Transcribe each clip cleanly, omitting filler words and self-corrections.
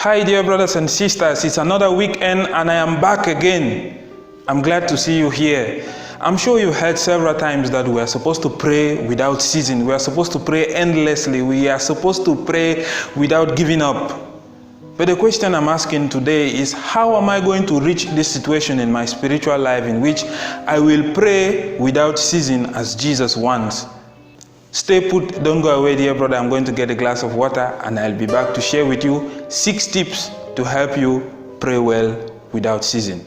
Hi dear brothers and sisters, it's another weekend and I am back again. I'm glad to see you here. I'm sure you heard several times that we are supposed to pray without ceasing. We are supposed to pray endlessly. We are supposed to pray without giving up. But the question I'm asking today is, how am I going to reach this situation in my spiritual life in which I will pray without ceasing as Jesus wants? Stay put, don't go away dear brother. I'm going to get a glass of water and I'll be back to share with you 6 tips to help you pray well without ceasing.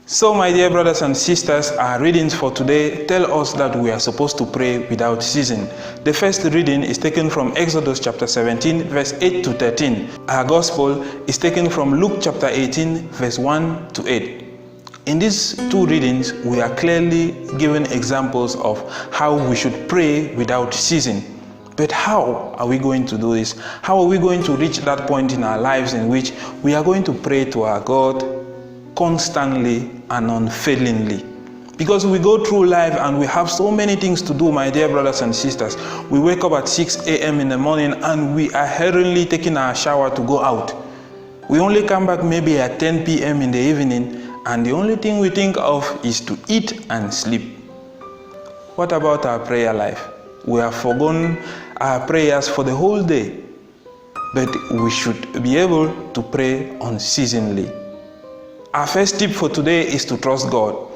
So my dear brothers and sisters, our readings for today tell us that we are supposed to pray without ceasing. The first reading is taken from Exodus chapter 17 verse 8 to 13. Our gospel is taken from Luke chapter 18 verse 1 to 8. In these 2 readings, we are clearly given examples of how we should pray without ceasing. But how are we going to do this? How are we going to reach that point in our lives in which we are going to pray to our God constantly and unfailingly? Because we go through life and we have so many things to do, my dear brothers and sisters. We wake up at 6 a.m. in the morning and we are hurriedly taking our shower to go out. We only come back maybe at 10 p.m. in the evening, and the only thing we think of is to eat and sleep. What about our prayer life? We have forgotten our prayers for the whole day, but we should be able to pray unceasingly. Our first tip for today is to trust God.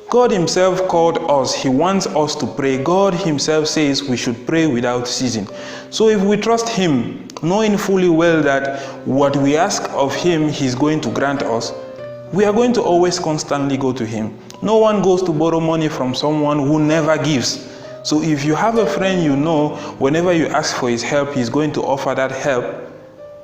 God himself called us. He wants us to pray. God himself says we should pray without ceasing. So if we trust him, knowing fully well that what we ask of him, he's going to grant us, we are going to always constantly go to him. No one goes to borrow money from someone who never gives. So if you have a friend you know, whenever you ask for his help, he's going to offer that help.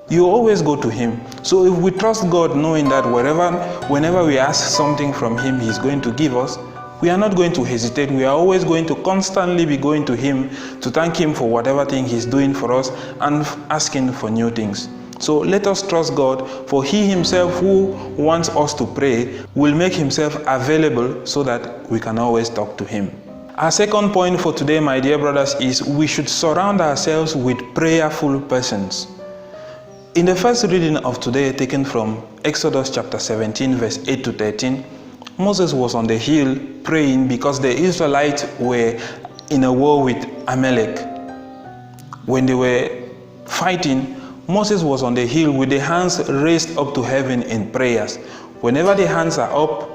You always go to him. So if we trust God, knowing that whenever we ask something from him, he's going to give us, we are not going to hesitate. We are always going to constantly be going to him to thank him for whatever thing he's doing for us and asking for new things. So let us trust God, for he himself who wants us to pray will make himself available so that we can always talk to him. Our second point for today, my dear brothers, is we should surround ourselves with prayerful persons. In the first reading of today, taken from Exodus chapter 17 verse 8 to 13, Moses was on the hill praying because the Israelites were in a war with Amalek. When they were fighting, Moses was on the hill with the hands raised up to heaven in prayers. Whenever the hands are up,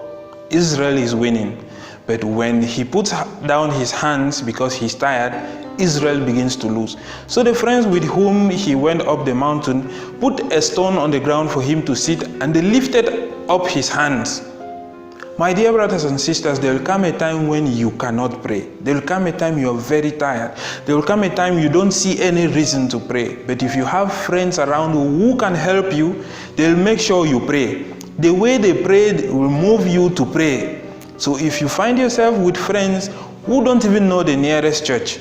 Israel is winning. But when he puts down his hands because he's tired, Israel begins to lose. So the friends with whom he went up the mountain put a stone on the ground for him to sit, and they lifted up his hands. My dear brothers and sisters, there will come a time when you cannot pray. There will come a time you are very tired. There will come a time you don't see any reason to pray. But if you have friends around who can help you, they'll make sure you pray. The way they pray will move you to pray. So if you find yourself with friends who don't even know the nearest church,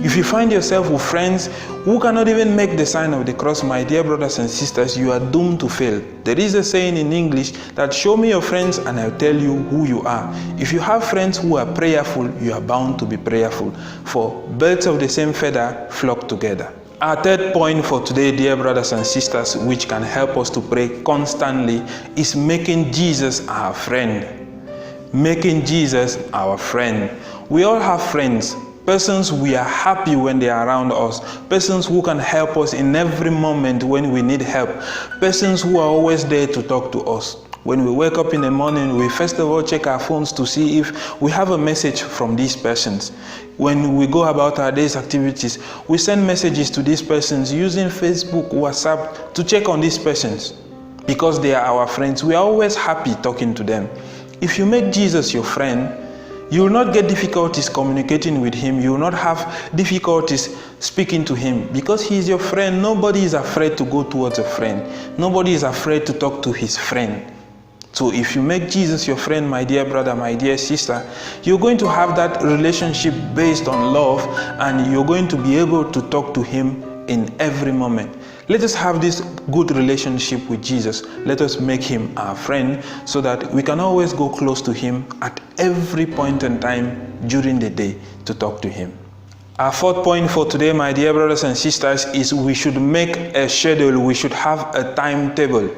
if you find yourself with friends who cannot even make the sign of the cross, my dear brothers and sisters, you are doomed to fail. There is a saying in English that show me your friends and I'll tell you who you are. If you have friends who are prayerful, you are bound to be prayerful, for birds of the same feather flock together. Our third point for today, dear brothers and sisters, which can help us to pray constantly, is making Jesus our friend. Making Jesus our friend. We all have friends, persons we are happy when they are around us, persons who can help us in every moment when we need help, persons who are always there to talk to us. When we wake up in the morning, we first of all check our phones to see if we have a message from these persons. When we go about our day's activities, we send messages to these persons using Facebook, WhatsApp to check on these persons. Because they are our friends, we are always happy talking to them. If you make Jesus your friend, you will not get difficulties communicating with him. You will not have difficulties speaking to him. Because he is your friend, nobody is afraid to go towards a friend. Nobody is afraid to talk to his friend. So if you make Jesus your friend, my dear brother, my dear sister, you're going to have that relationship based on love, and you're going to be able to talk to him in every moment. Let us have this good relationship with Jesus. Let us make him our friend so that we can always go close to him at every point in time during the day to talk to him. Our fourth point for today, my dear brothers and sisters, is we should make a schedule. We should have a timetable.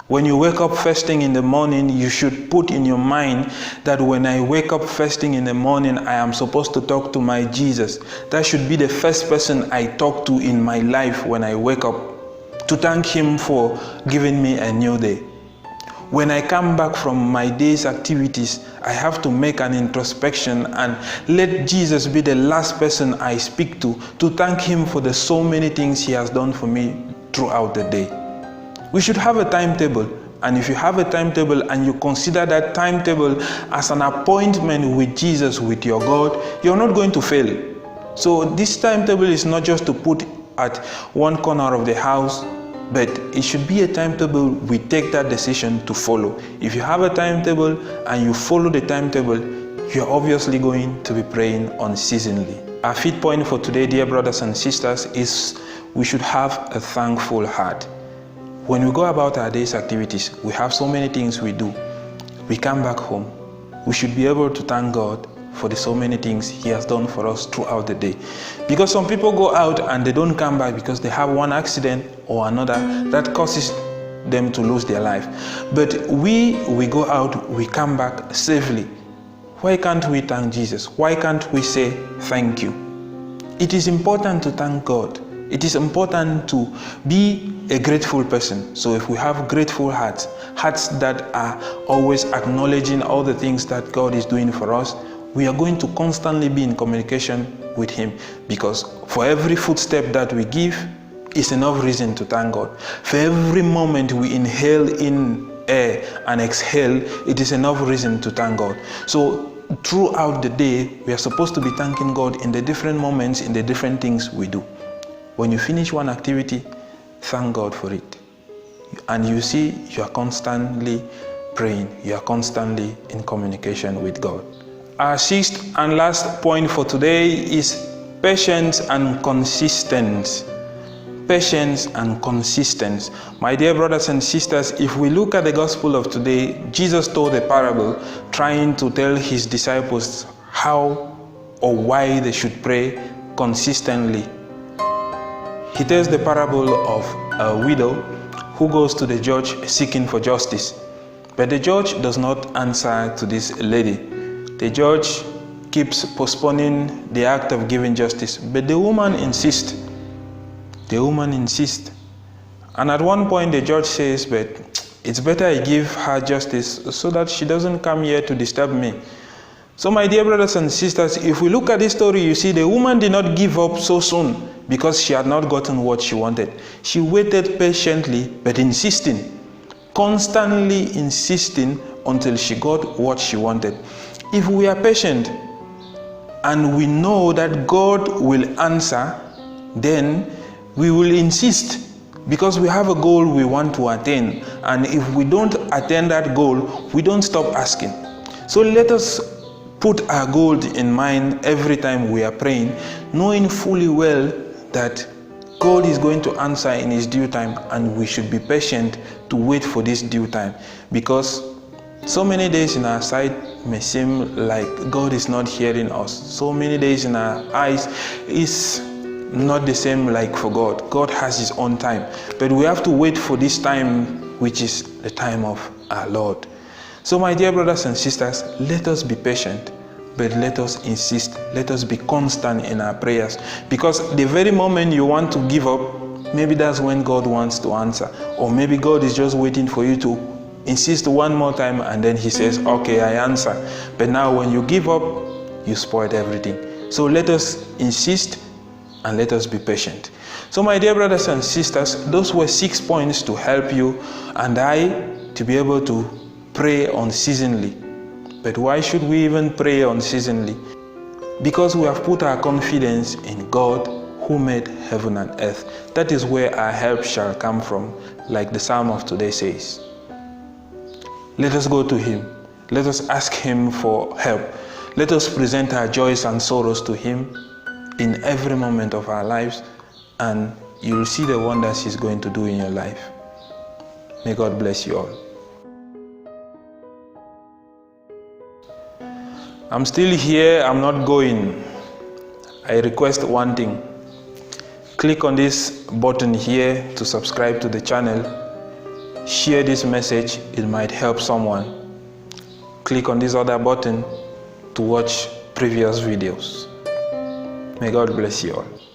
When you wake up first thing in the morning, you should put in your mind that when I wake up first thing in the morning, I am supposed to talk to my Jesus. That should be the first person I talk to in my life when I wake up, to thank him for giving me a new day. When I come back from my day's activities, I have to make an introspection and let Jesus be the last person I speak to thank him for the so many things he has done for me throughout the day. We should have a timetable, and if you have a timetable and you consider that timetable as an appointment with Jesus, with your God, you're not going to fail. So this timetable is not just to put at one corner of the house, but it should be a timetable we take that decision to follow. If you have a timetable and you follow the timetable, you're obviously going to be praying unceasingly. Our fifth point for today, dear brothers and sisters, is we should have a thankful heart. When we go about our day's activities, we have so many things we do. We come back home. We should be able to thank God for the so many things he has done for us throughout the day. Because some people go out and they don't come back because they have one accident or another that causes them to lose their life. But we go out, we come back safely. Why can't we thank Jesus? Why can't we say thank you? It is important to thank God. It is important to be a grateful person. So if we have grateful hearts that are always acknowledging all the things that God is doing for us, we are going to constantly be in communication with him, because for every footstep that we give is enough reason to thank God. For every moment we inhale in air and exhale, it is enough reason to thank God. So throughout the day, we are supposed to be thanking God in the different moments, in the different things we do. When you finish one activity, thank God for it. And you see, you are constantly praying. You are constantly in communication with God. Our sixth and last point for today is patience and consistency. Patience and consistency. My dear brothers and sisters, if we look at the gospel of today, Jesus told a parable trying to tell his disciples how or why they should pray consistently. He tells the parable of a widow who goes to the judge seeking for justice. But the judge does not answer to this lady. The judge keeps postponing the act of giving justice. But the woman insists. The woman insists. And at one point the judge says, but it's better I give her justice so that she doesn't come here to disturb me. So my dear brothers and sisters, if we look at this story, you see the woman did not give up so soon because she had not gotten what she wanted. She waited patiently, but insisting, constantly insisting until she got what she wanted. If we are patient and we know that God will answer, then we will insist because we have a goal we want to attain. And if we don't attain that goal, we don't stop asking. So let us put our goal in mind every time we are praying, knowing fully well that God is going to answer in his due time, and we should be patient to wait for this due time, because so many days in our sight may seem like God is not hearing us. So many days in our eyes is not the same like for God. God has his own time, but we have to wait for this time, which is the time of our Lord. So my dear brothers and sisters, let us be patient, but let us insist. Let us be constant in our prayers, because the very moment you want to give up, maybe that's when God wants to answer, or maybe God is just waiting for you to insist one more time and then he says, okay, I answer. But now when you give up, you spoiled everything. So let us insist and let us be patient. So my dear brothers and sisters, those were 6 points to help you and I to be able to pray unceasingly. But why should we even pray unceasingly? Because we have put our confidence in God who made heaven and earth. That is where our help shall come from, like the psalm of today says. Let us go to him. Let us ask him for help. Let us present our joys and sorrows to him in every moment of our lives, and you'll see the wonders He's going to do in your life. May God bless you all. I'm still here, I'm not going. I request one thing. Click on this button here to subscribe to the channel. Share this message, it might help someone. Click on this other button to watch previous videos. May God bless you all.